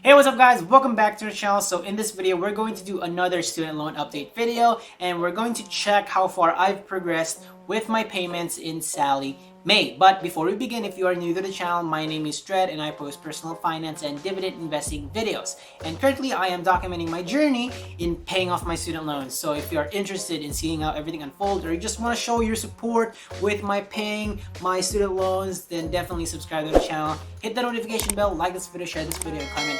Hey, what's up guys? Welcome back to the channel. So in this video, we're going to do another student loan update video and we're going to check how far I've progressed with my payments in Sallie Mae. But before we begin, if you are new to the channel, my name is Dredd and I post personal finance and dividend investing videos. And currently I am documenting my journey in paying off my student loans. So if you are interested in seeing how everything unfolds or you just want to show your support with my paying my student loans, then definitely subscribe to the channel. Hit the notification bell, like this video, share this video, and comment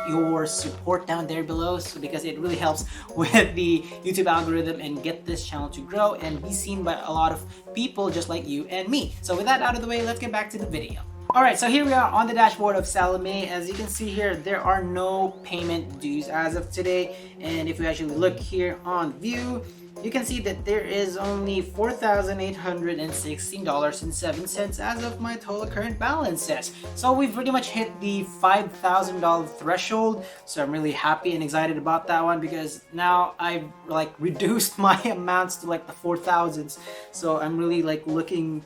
your support down there below because it really helps with the YouTube algorithm and get this channel to grow and be seen by a lot of people just like you and me. So with that out of the way, let's get back to the video. Alright, so here we are on the dashboard of Sallie Mae. As you can see here, there are no payment dues as of today. And if we actually look here on view, you can see that there is only $4,816.07 as of my total current balances. So we've pretty much hit the $5,000 threshold. So I'm really happy and excited about that one because now I've like reduced my amounts to like the 4,000s. So I'm really like looking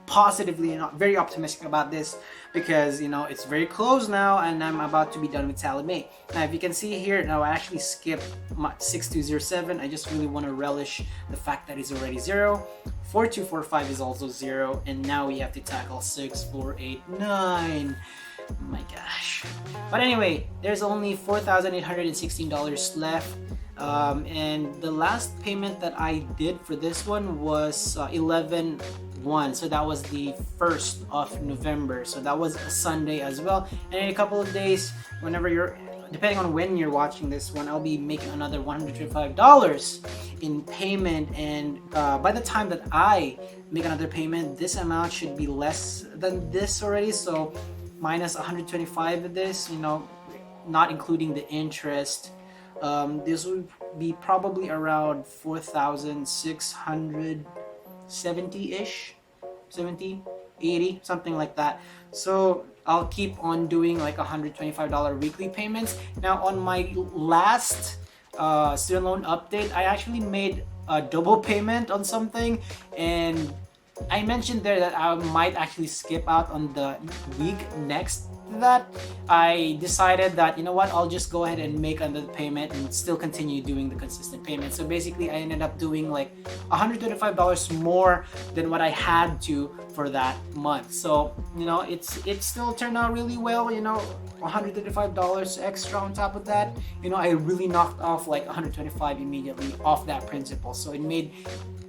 positively and very optimistic about this because it's very close now and I'm about to be done with Sallie Mae. Now if you can see here, now I actually skipped my 6207. I just really want to relish the fact that it's already 0. 4245 is also 0, and now we have to tackle 6489. Oh my gosh. But anyway, there's only $4,816 left. And the last payment that I did for this one was 11/1, so that was the 1st of November, so that was a Sunday as well. And in a couple of days, depending on when you're watching this one, I'll be making another $125 in payment, and by the time that I make another payment, this amount should be less than this already. So minus 125 of this, not including the interest, this would be probably around 4,670-ish, 70, 80, something like that. So I'll keep on doing like $125 weekly payments. Now on my last student loan update, I actually made a double payment on something, and I mentioned there that I might actually skip out on the week next to that. I decided that, I'll just go ahead and make another payment and still continue doing the consistent payment. So basically, I ended up doing like $125 more than what I had to for that month. So, it still turned out really well, $135 extra on top of that. I really knocked off like $125 immediately off that principal. So it made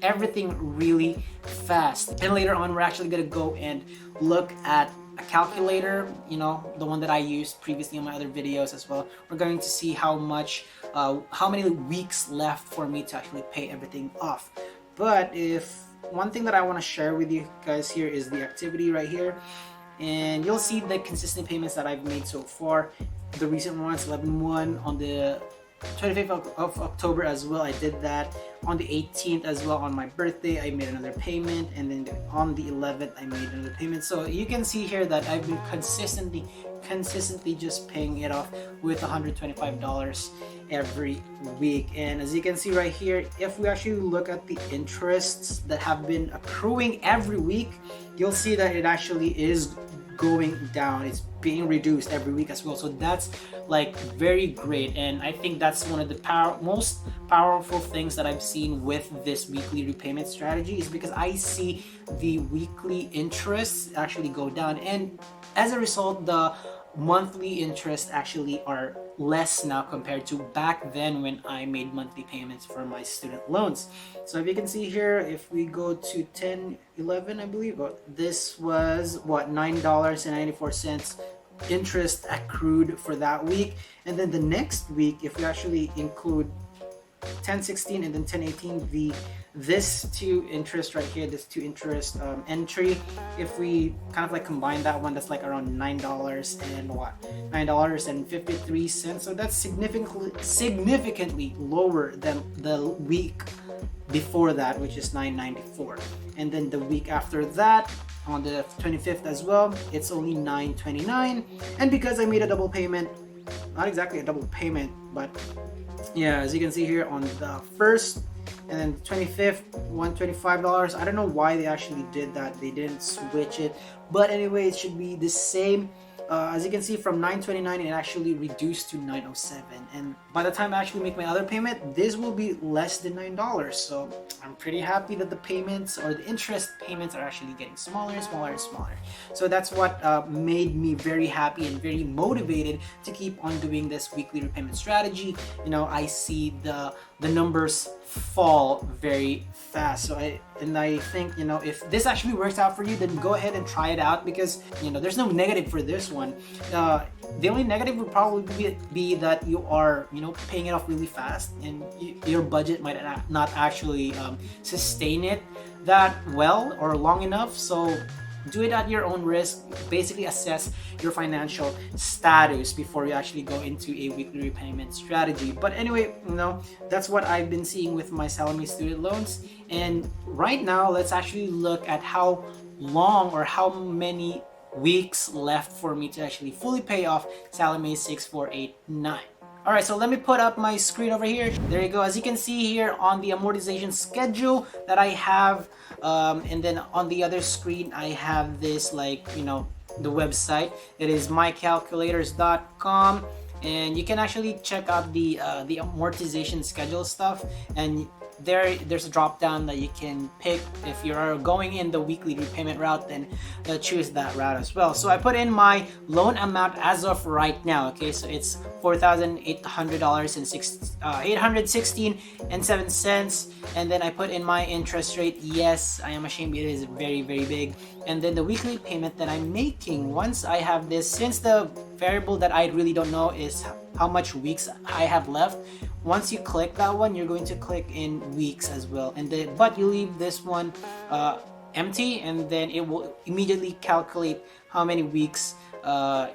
everything really fast. And later on, we're actually gonna go and look at a calculator, the one that I used previously in my other videos as well. We're going to see how many weeks left for me to actually pay everything off. But one thing that I want to share with you guys here is the activity right here, and you'll see the consistent payments that I've made so far. The recent ones, 11/1 on the 25th of October as well, I did that. On the 18th as well, on my birthday, I made another payment, and then on the 11th, I made another payment. So you can see here that I've been consistently just paying it off with $125 every week. And as you can see right here, if we actually look at the interests that have been accruing every week, you'll see that it actually is going down. It's being reduced every week as well. So that's like very great, and I think that's one of the most powerful things that I've seen with this weekly repayment strategy, is because I see the weekly interests actually go down, and as a result, the monthly interests actually are less now compared to back then when I made monthly payments for my student loans. So if you can see here, if we go to 10/11, I believe, this was what, $9.94 interest accrued for that week. And then the next week, if we actually include 10/16 and then 10/18, this two interest right here, this two interest entry, if we kind of like combine that one, that's like around $9.53. So that's significantly lower than the week before that, which is $9.94. And then the week after that, on the 25th as well, it's only $9.29. And because I made a double payment, not exactly a double payment, but yeah, as you can see here, on the 1st and then 25th, $125. I don't know why they actually did that. They didn't switch it, but anyway, it should be the same as you can see, from $929 it actually reduced to $907, and by the time I actually make my other payment, this will be less than $9. So I'm pretty happy that the payments, or the interest payments, are actually getting smaller and smaller and smaller. So that's what made me very happy and very motivated to keep on doing this weekly repayment strategy. You know, I see the numbers fall very fast. So I think, you know, if this actually works out for you, then go ahead and try it out, because, you know, there's no negative for this one. The only negative would probably be that you are, you know, paying it off really fast, and your budget might not actually sustain it that well or long enough. So do it at your own risk. Basically assess your financial status before you actually go into a weekly repayment strategy. But anyway, you know, that's what I've been seeing with my Sallie Mae student loans. And right now, let's actually look at how long or how many weeks left for me to actually fully pay off Sallie Mae 6489. Alright, so let me put up my screen over here. There you go. As you can see here on the amortization schedule that I have, and then on the other screen I have this, like, you know, the website. It is mycalculators.com, and you can actually check out the amortization schedule stuff, and there's a drop down that you can pick. If you're going in the weekly repayment route, then choose that route as well. So I put in my loan amount as of right now. Okay, so it's $4,800 and $816.07, and then I put in my interest rate. Yes, I am ashamed, it is very, very big. And then the weekly payment that I'm making once I have this, since the variable that I really don't know is how much weeks I have left. Once you click that one, you're going to click in weeks as well, and then but you leave this one empty, and then it will immediately calculate how many weeks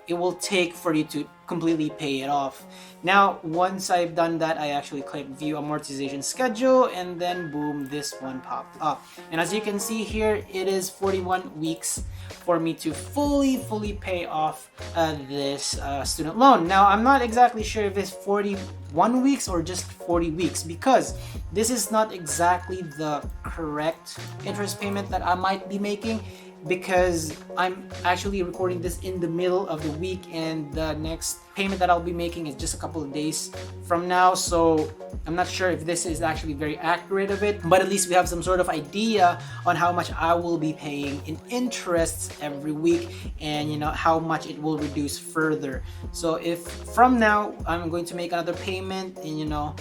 it will take for you to completely pay it off. Now, once I've done that, I actually click view amortization schedule, and then boom, this one popped up. And as you can see here, it is 41 weeks for me to fully pay off this student loan. Now, I'm not exactly sure if it's 41 weeks or just 40 weeks, because this is not exactly the correct interest payment that I might be making, because I'm actually recording this in the middle of the week, and the next payment that I'll be making is just a couple of days from now. So I'm not sure if this is actually very accurate of it, but at least we have some sort of idea on how much I will be paying in interests every week, and, you know, how much it will reduce further. So if from now I'm going to make another payment, and, you know,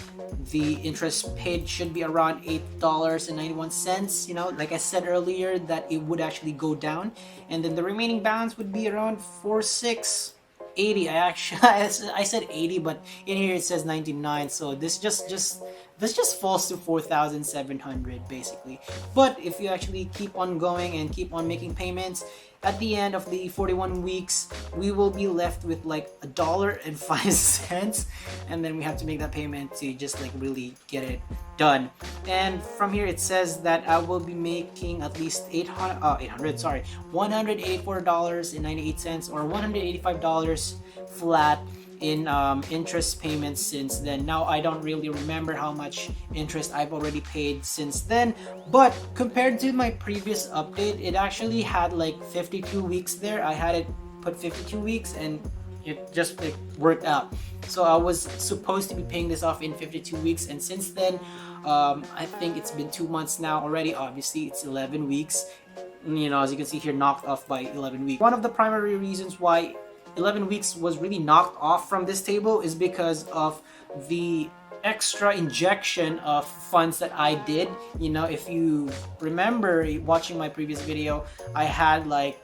the interest paid should be around $8.91. You know, like I said earlier, that it would actually go down, and then the remaining balance would be around $4,680. I said 80, but in here it says 99, so this just falls to 4,700 basically. But if you actually keep on going and keep on making payments, at the end of the 41 weeks, we will be left with like $1.05, and then we have to make that payment to just like really get it done. And from here it says that I will be making at least $184.98 or $185 flat in interest payments since then. Now, I don't really remember how much interest I've already paid since then, but compared to my previous update, it actually had like 52 weeks there. I had it put 52 weeks, and it just like worked out. So I was supposed to be paying this off in 52 weeks, and since then, I think it's been 2 months now already. Obviously, it's 11 weeks. You know, as you can see here, knocked off by 11 weeks. One of the primary reasons why 11 weeks was really knocked off from this table is because of the extra injection of funds that I did. You know, if you remember watching my previous video, I had like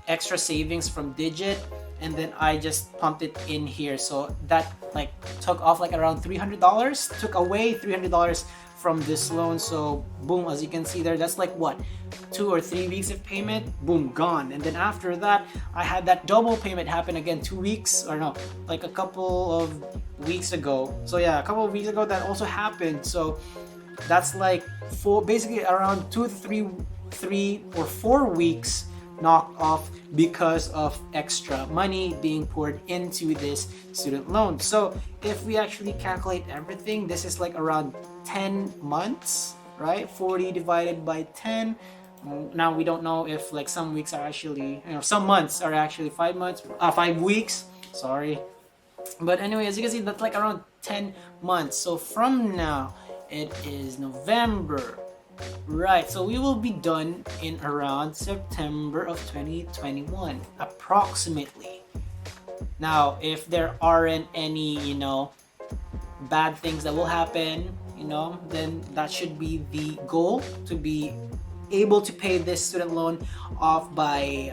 extra savings from Digit, and then I just pumped it in here. So that like took off like around $300, took away $300 from this loan. So boom, as you can see there, that's like what, 2 or 3 weeks of payment, boom, gone. And then after that, I had that double payment happen again 2 weeks, or no, like a couple of weeks ago. So yeah, a couple of weeks ago that also happened. So that's like basically around 2 to 3 or 4 weeks knocked off because of extra money being poured into this student loan. So if we actually calculate everything, this is like around 10 months, right? 40 divided by 10 Now we don't know if like some weeks are actually, some months are actually 5 months, 5 weeks. Sorry. But anyway, as you can see, that's like around 10 months. So from now, it is November. Right, so we will be done in around September of 2021, approximately. Now, if there aren't any, bad things that will happen, then that should be the goal, to be able to pay this student loan off by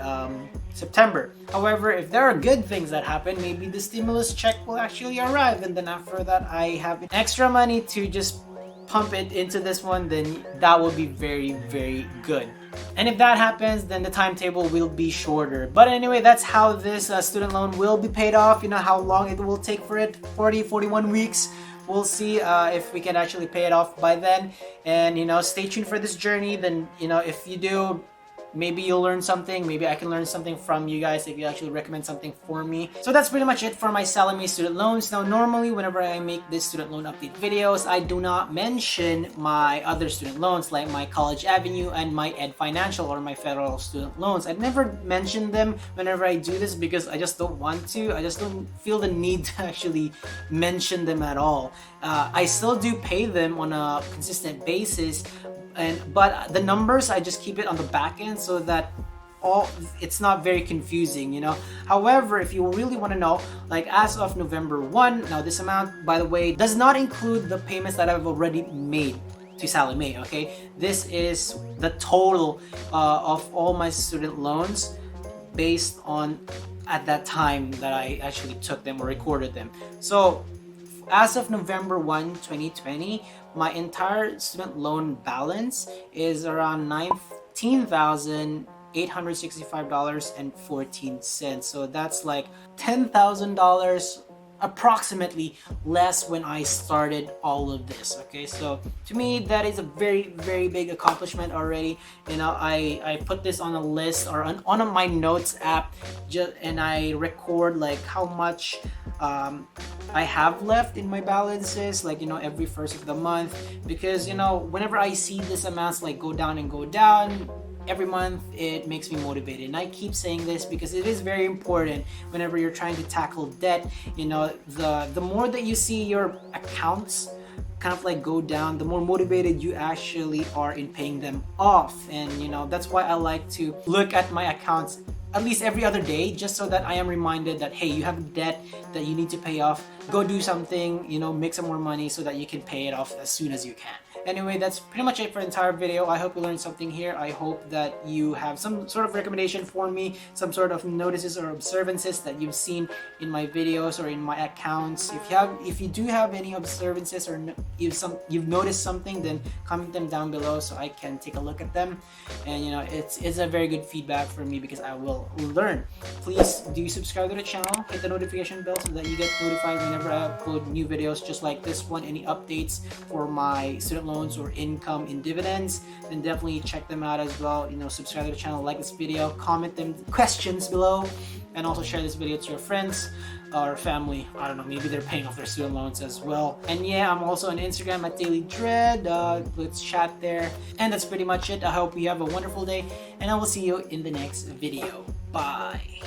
September. However, if there are good things that happen, maybe the stimulus check will actually arrive, and then after that I have extra money to just pump it into this one, then that will be very, very good. And if that happens, then the timetable will be shorter. But anyway, that's how this student loan will be paid off. How long it will take for it, 41 weeks. We'll see if we can actually pay it off by then. And stay tuned for this journey. Then if you do, maybe you'll learn something. Maybe I can learn something from you guys if you actually recommend something for me. So that's pretty much it for my Sallie Mae student loans. Now, normally whenever I make this student loan update videos, I do not mention my other student loans like my College Avenue and my Ed Financial or my federal student loans. I never mention them whenever I do this because I just don't want to. I just don't feel the need to actually mention them at all. I still do pay them on a consistent basis, but the numbers, I just keep it on the back end so that it's not very confusing. However, if you really want to know, like as of November 1, now this amount, by the way, does not include the payments that I've already made to Sallie Mae. Okay, this is the total of all my student loans based on at that time that I actually took them or recorded them. So as of November 1, 2020, my entire student loan balance is around $19,865.14. So that's like $10,000 approximately less when I started all of this. Okay, so to me that is a very, very big accomplishment already. I put this on a list or on my notes app, and I record like how much I have left in my balances, like every first of the month, because whenever I see these amounts like go down and go down every month, it makes me motivated. And I keep saying this because it is very important whenever you're trying to tackle debt. The more that you see your accounts kind of like go down, the more motivated you actually are in paying them off. And that's why I like to look at my accounts at least every other day, just so that I am reminded that, hey, you have a debt that you need to pay off. Go do something, make some more money so that you can pay it off as soon as you can. Anyway, that's pretty much it for the entire video. I hope you learned something here. I hope that you have some sort of recommendation for me, some sort of notices or observances that you've seen in my videos or in my accounts. If you do have any observances or you've noticed something, then comment them down below so I can take a look at them. And it's a very good feedback for me because I will learn. Please do subscribe to the channel, hit the notification bell so that you get notified whenever I upload new videos just like this one. Any updates for my student loans or income in dividends, then definitely check them out as well. Subscribe to the channel, like this video, comment them questions below, and also share this video to your friends or family. I don't know, maybe they're paying off their student loans as well. And yeah, I'm also on Instagram at Daily Dredd. Let's chat there. And that's pretty much it. I hope you have a wonderful day, and I will see you in the next video. Bye.